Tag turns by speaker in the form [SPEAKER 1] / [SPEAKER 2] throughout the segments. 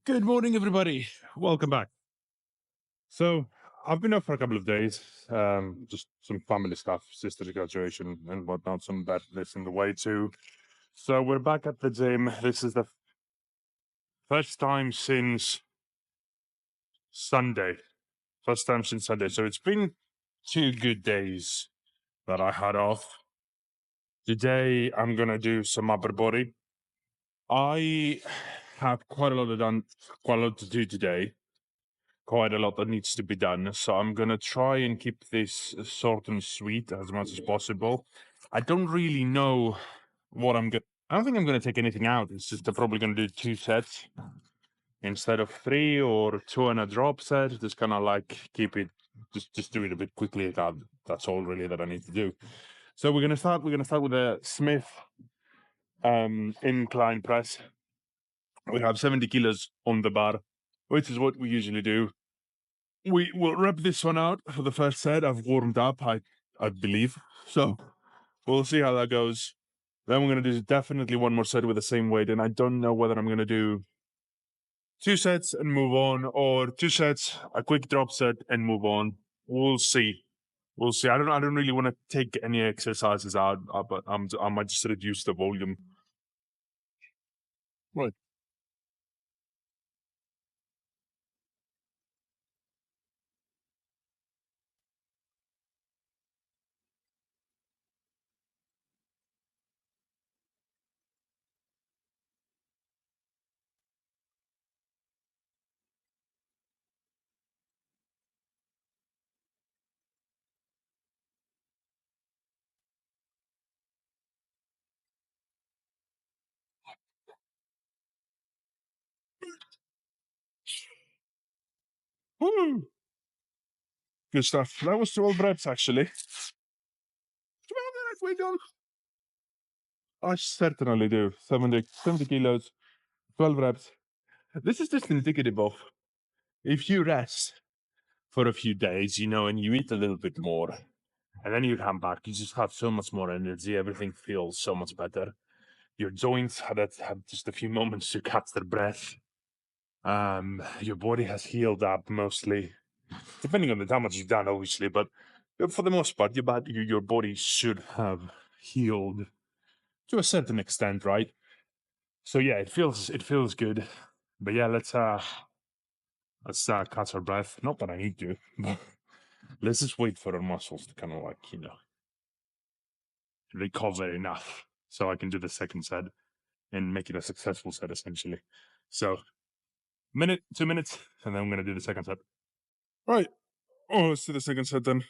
[SPEAKER 1] Good morning, everybody. Welcome back. So, I've been off for a couple of days, just some family stuff, sister's graduation and whatnot, some bad this in the way too. So, we're back at the gym. This is the first time since Sunday. First time since Sunday. So, it's been 2 good days that I had off. Today, I'm going to do some upper body. I have quite a lot to do today. Quite a lot that needs to be done. So I'm gonna try and keep this short and sweet as much as possible. I don't really know what I'm gonna. I don't think I'm gonna take anything out. It's just I'm probably gonna do 2 sets instead of 3 or 2 and a drop set. Just kind of like keep it. Just do it a bit quickly. That's all really that I need to do. So we're gonna start. We're gonna start with a Smith incline press. We have 70 kilos on the bar, which is what we usually do. We will rep this one out for the first set. I've warmed up, I believe. So we'll see how that goes. Then we're gonna do definitely one more set with the same weight, and I don't know whether I'm gonna do 2 sets and move on, or 2 sets, a quick drop set, and move on. We'll see. We'll see. I don't really want to take any exercises out, but I might just reduce the volume. Right. Woo! Good stuff. That was 12 reps, actually. 12 reps, we done. I certainly do. 70 kilos, 12 reps. This is just indicative of if you rest for a few days, and you eat a little bit more, and then you come back, you just have so much more energy. Everything feels so much better. Your joints have just a few moments to catch their breath. Your body has healed up mostly, depending on the damage you've done, obviously, but for the most part, your body should have healed to a certain extent, right? So yeah, it feels good. But yeah, let's catch our breath. Not that I need to, but let's just wait for our muscles to kind of like, recover enough so I can do the second set and make it a successful set essentially. So, minute, 2 minutes, and then I'm going to do the second set. Right. Oh, let's do the second set then.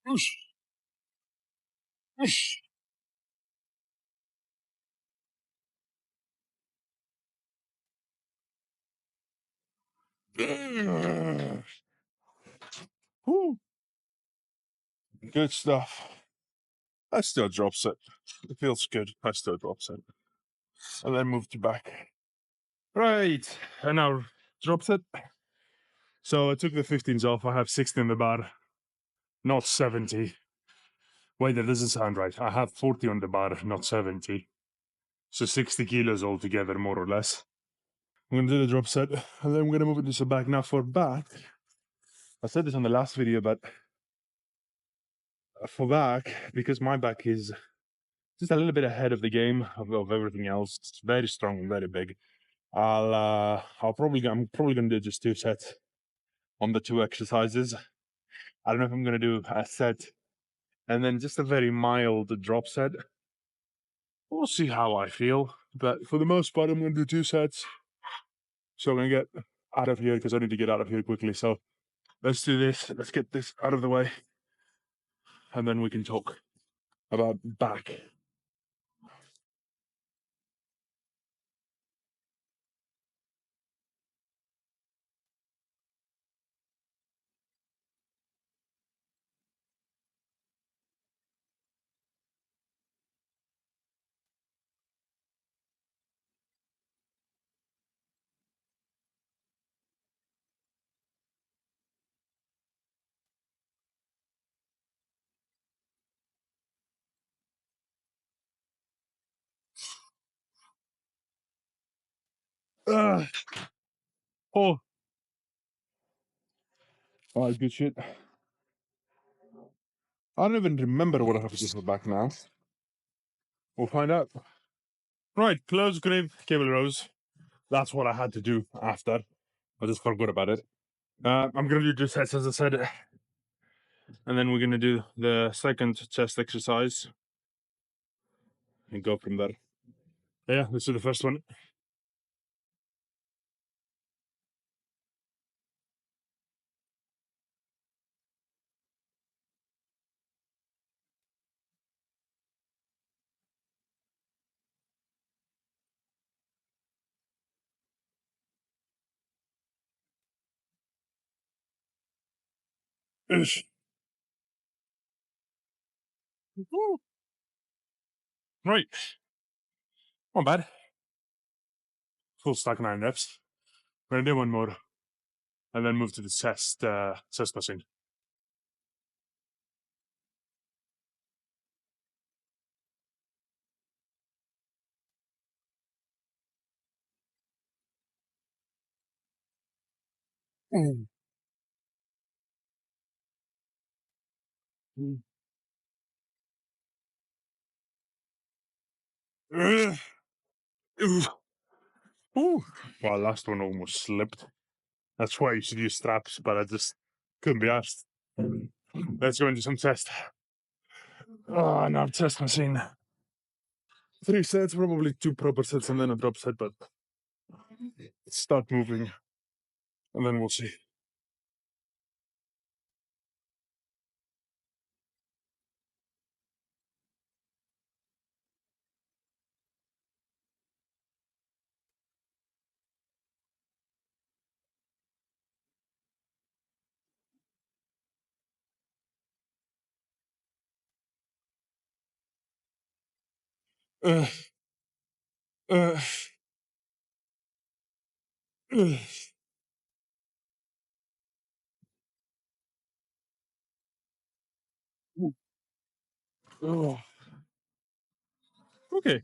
[SPEAKER 1] Whoosh, whoosh. Woo. Good stuff. Let's do a drop set. It feels good. Let's do a drop set. And then move to back. Right. And now drop set. So I took the 15s off. I have 60 in the bar, not 70. Wait, that doesn't sound right. I have 40 on the bar, not 70. So 60 kilos altogether, more or less. I'm going to do the drop set, and then I'm going to move it to the back. Now for back, I said this on the last video, but for back, because my back is just a little bit ahead of the game of everything else, it's very strong and very big. I'm probably going to do just 2 sets on the 2 exercises. I don't know if I'm going to do a set and then just a very mild drop set. We'll see how I feel, but for the most part, I'm going to do 2 sets. So I'm going to get out of here because I need to get out of here quickly. So let's do this. Let's get this out of the way, and then we can talk about back. Oh, all right, good shit. I don't even remember what I have to do for the back now. We'll find out. Right, close grave, cable rows. That's what I had to do after. I just forgot about it. I'm gonna do 2 sets as I said, and then we're gonna do the second chest exercise and go from there. Yeah, this is the first one. Ish. Woo. Right, not bad. Full stack 9 reps. We're gonna do one more, and then move to the chest machine. Mm. Mm. Ooh. Ooh. Well, last one almost slipped. That's why you should use straps, but I just couldn't be asked. Let's go into some test. Oh, another test machine. 3 sets, probably 2 proper sets, and then a drop set, but start moving, and then we'll see. Uh, uh, uh, oh. Okay,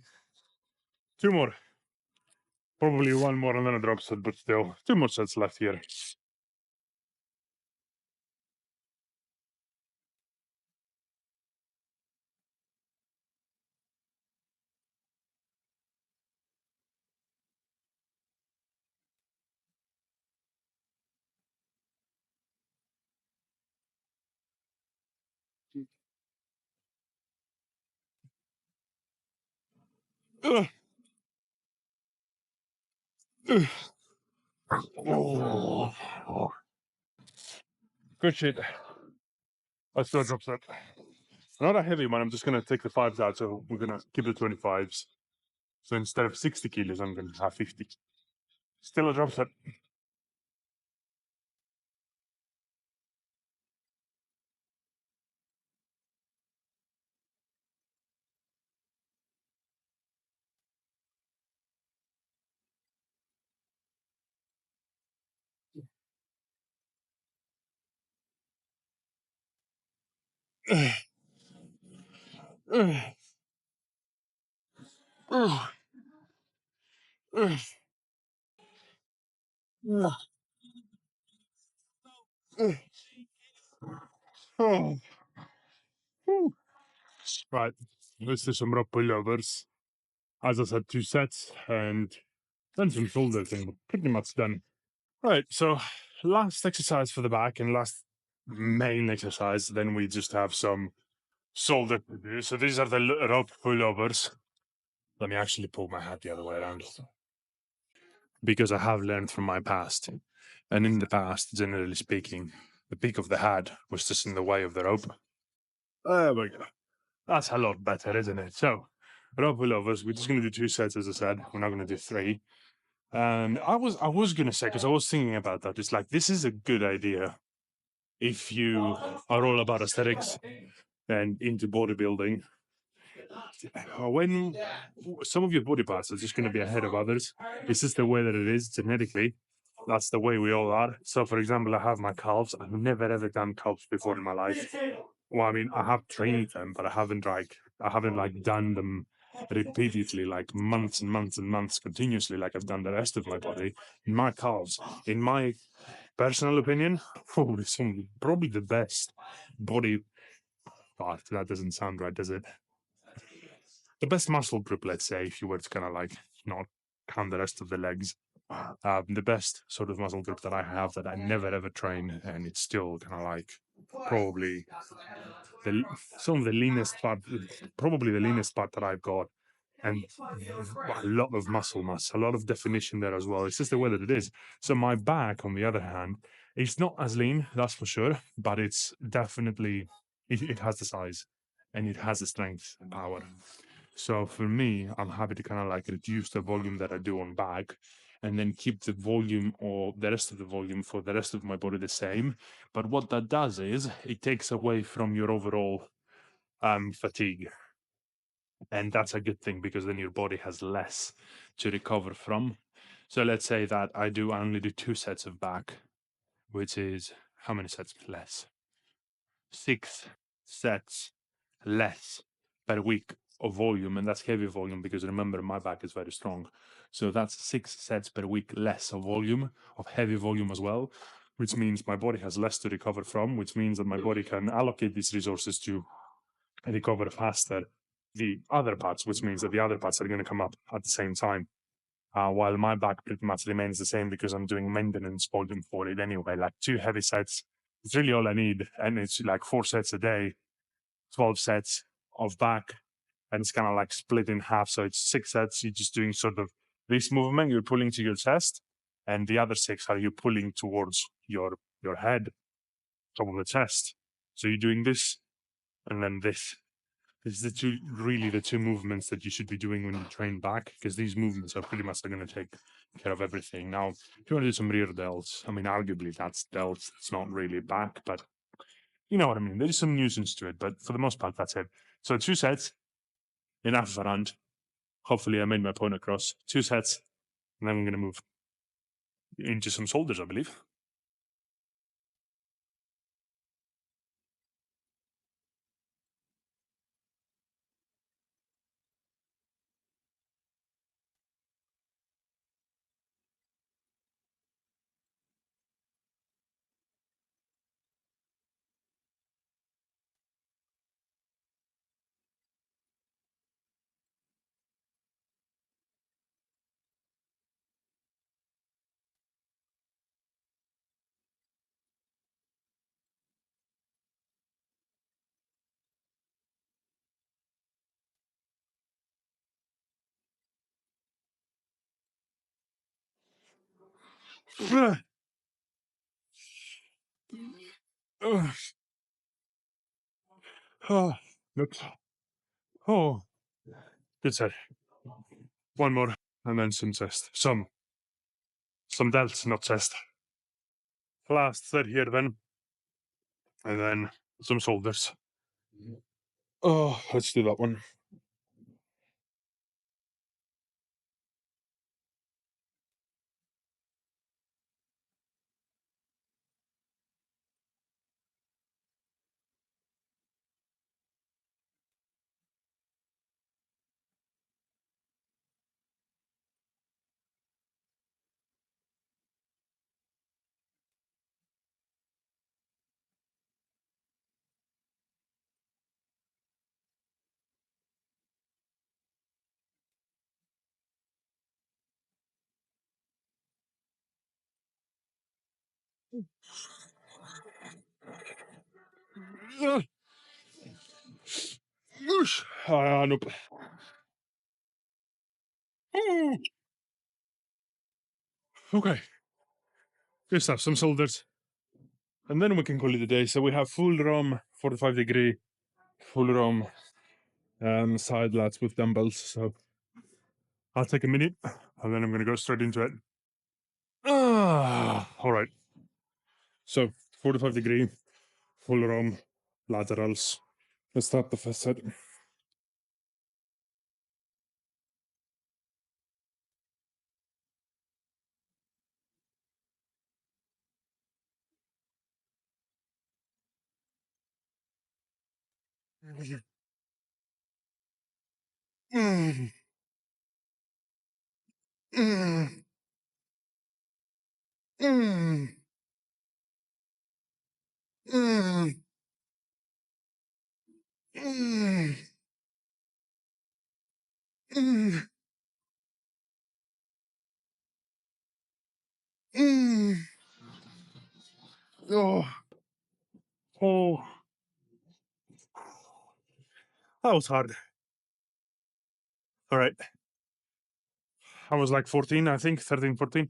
[SPEAKER 1] 2 more. Probably one more and then a drop set, but still, 2 more sets left here. Uh, uh. Oh. Good shit. Let's do a drop set. Not a heavy one, I'm just gonna take the fives out, so we're gonna keep the 25s. So instead of 60 kilos, I'm gonna have 50. Still a drop set. Uh, uh, uh, uh, uh, uh. Oh. Whew. Right, let's do some rope pullovers. As I said, 2 sets and then some shoulders, and we're pretty much done. Right, so last exercise for the back and last main exercise, then we just have some shoulder to do. So these are the rope pullovers. Let me actually pull my hat the other way around because I have learned from my past. And in the past, generally speaking, the peak of the hat was just in the way of the rope. There we go. That's a lot better, isn't it? So, rope pullovers, we're just going to do 2 sets, as I said. We're not going to do 3. And I was going to say, because I was thinking about that, it's like, this is a good idea if you are all about aesthetics and into bodybuilding. When some of your body parts are just going to be ahead of others, it's just the way that it is genetically. That's the way we all are. So, for example, I have my calves. I've never ever done calves before in my life. Well, I mean, I have trained them, but I haven't like done them repeatedly, like months and months and months continuously, like I've done the rest of my body, my calves, in my personal opinion, probably probably the best body part. That doesn't sound right, does it? The best muscle group, let's say, if you were to kind of like not count the rest of the legs. The best sort of muscle group that I have that I never ever train, and it's still kind of like probably the some of the leanest part, probably the leanest part that I've got, and a lot of muscle mass, a lot of definition there as well. It's just the way that it is. So my back, on the other hand, it's not as lean, that's for sure, but it's definitely it has the size and it has the strength and power. So for me, I'm happy to kind of like reduce the volume that I do on back and then keep the volume or the rest of the volume for the rest of my body the same. But what that does is it takes away from your overall fatigue. And that's a good thing because then your body has less to recover from. So let's say that I only do 2 sets of back, which is how many sets less? 6 sets less per week of volume, and that's heavy volume because remember my back is very strong. So that's 6 sets per week less of volume, of heavy volume as well, which means my body has less to recover from, which means that my body can allocate these resources to recover faster the other parts, which means that the other parts are going to come up at the same time. While my back pretty much remains the same because I'm doing maintenance volume for it anyway. Like 2 heavy sets, it's really all I need. And it's like 4 sets a day, 12 sets of back. And it's kind of like split in half. So it's 6 sets. You're just doing sort of this movement, you're pulling to your chest. And the other 6 are you pulling towards your head, top of the chest. So you're doing this and then this. This is the two movements that you should be doing when you train back, because these movements are pretty much going to take care of everything. Now, if you want to do some rear delts, I mean, arguably that's delts. It's not really back, but you know what I mean. There's some nuisance to it, but for the most part, that's it. So 2 sets, enough of a rant. Hopefully, I made my point across. 2 sets, and then I'm going to move into some shoulders, I believe. Oh, oops. Oh, good set. One more, and then some chest. Some delts, not chest. Last set here then, and then some shoulders. Oh, let's do that one. Whoosh. Nope. Ooh. Okay, good stuff. Some shoulders, and then we can call it a day. So we have full ROM, 45-degree, full ROM, side lats with dumbbells. So I'll take a minute, and then I'm going to go straight into it. All right. So 45-degree, full ROM, laterals. Let's start the first set. Mm. Mm. Mm. Mm. Mm. Mm. Mm. Oh, oh, that was hard. All right. I was like 14, I think, 13, 14.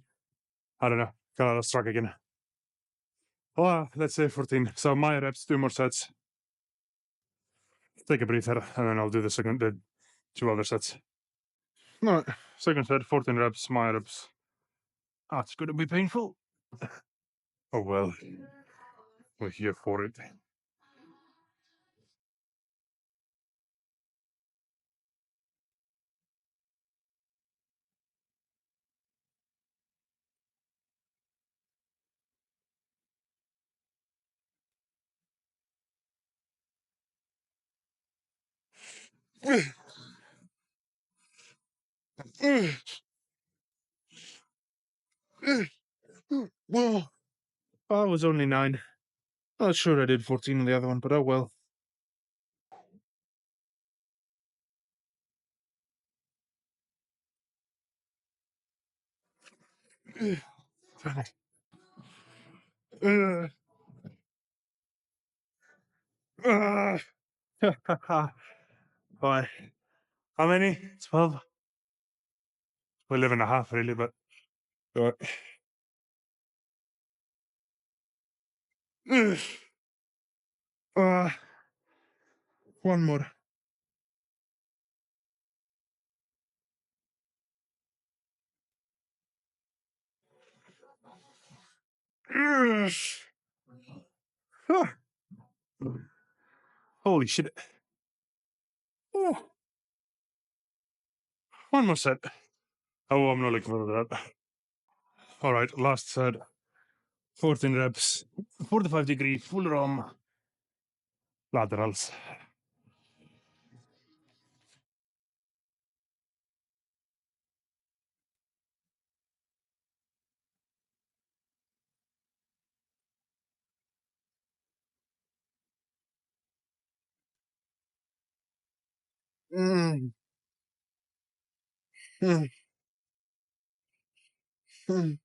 [SPEAKER 1] I don't know. Gotta strike again. Well, let's say 14. So my reps, 2 more sets. Take a breather, and then I'll do the 2 other sets. No, second set, 14 reps, my reps. That's gonna be painful. Oh well, we're here for it. Well, I was only 9. Not sure I did 14 on the other one, but oh well. Why? How many? 12? 11 and a half, really, but. Right. Uh, one more. Holy shit. Oh, one more set. Oh, I'm not looking forward to that. All right, last set. 14 reps. 45-degree full arm laterals. Mm, mm, mm,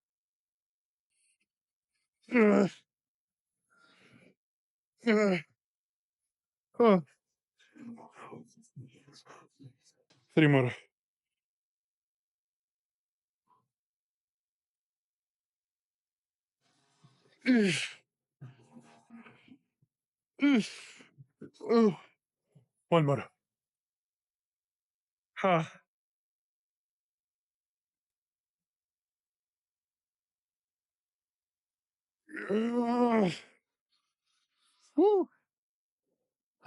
[SPEAKER 1] oh. 3 more. Oh, one more. Ha. Woo.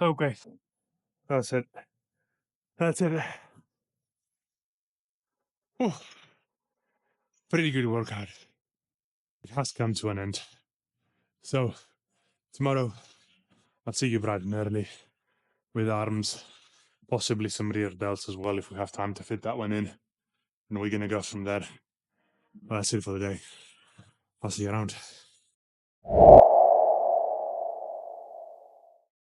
[SPEAKER 1] Okay, that's it. That's it. Oh, pretty good workout. It has come to an end. So, tomorrow, I'll see you bright and early with arms, possibly some rear delts as well if we have time to fit that one in. And we're going to go from there. Well, that's it for the day. I'll see you around.